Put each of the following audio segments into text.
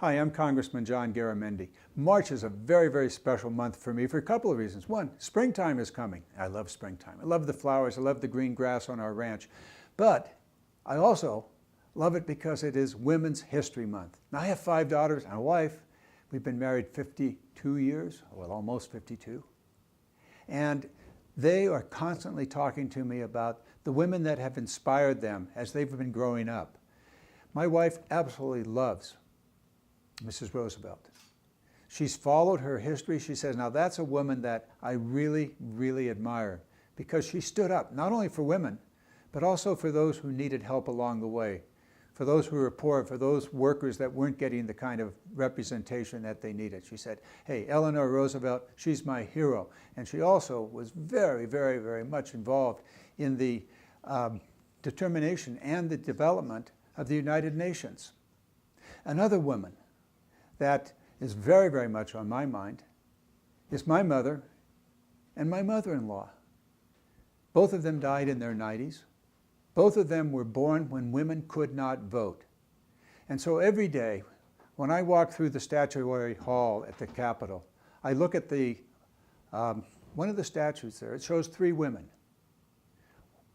Hi, I'm Congressman Garamendi. March is a very, very special month for me for a couple of reasons. One, springtime is coming. I love springtime. I love the flowers. I love the green grass on our ranch. But I also love it because it is Women's History Month. Now, I have 5 daughters and a wife. We've been married 52 years, well, almost 52. And they are constantly talking to me about the women that have inspired them as they've been growing up. My wife absolutely loves Mrs. Roosevelt. She's followed her history. She says, now that's a woman that I really, really admire because she stood up not only for women, but also for those who needed help along the way, for those who were poor, for those workers that weren't getting the kind of representation that they needed. She said, hey, Eleanor Roosevelt, she's my hero. And she also was very, very, very much involved in the determination and the development of the United Nations. Another woman that is very, very much on my mind is my mother and my mother-in-law. Both of them died in their 90s. Both of them were born when women could not vote. And so every day, when I walk through the statuary hall at the Capitol, I look at one of the statues there. It shows 3 women.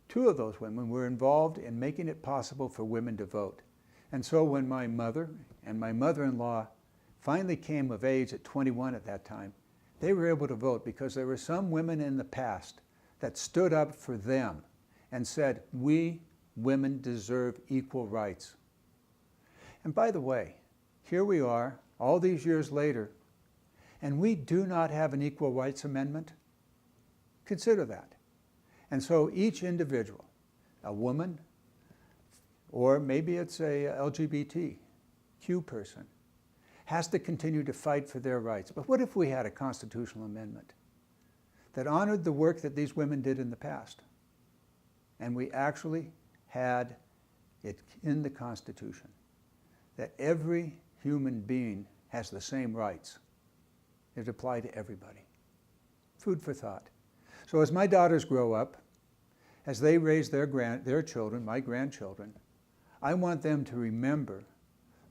2 of those women were involved in making it possible for women to vote. And so when my mother and my mother-in-law finally came of age at 21 at that time, they were able to vote because there were some women in the past that stood up for them and said, we women deserve equal rights. And by the way, here we are all these years later, and we do not have an equal rights amendment. Consider that. And so each individual, a woman, or maybe it's a LGBTQ person, has to continue to fight for their rights. But what if we had a constitutional amendment that honored the work that these women did in the past? And we actually had it in the Constitution that every human being has the same rights. It applied to everybody. Food for thought. So as my daughters grow up, as they raise their children, my grandchildren, I want them to remember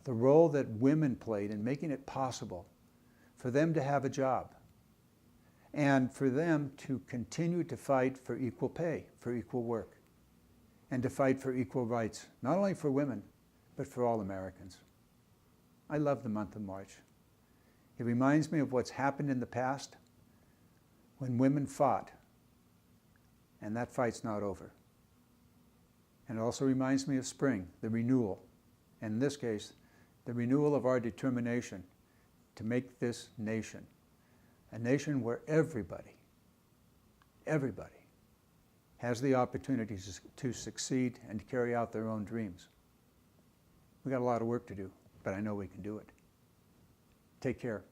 the role that women played in making it possible for them to have a job and for them to continue to fight for equal pay, for equal work, and to fight for equal rights, not only for women, but for all Americans. I love the month of March. It reminds me of what's happened in the past when women fought, and that fight's not over. And it also reminds me of spring, the renewal, and in this case, the renewal of our determination to make this nation a nation where everybody has the opportunity to succeed and to carry out their own dreams. We've got a lot of work to do, but I know we can do it. Take care.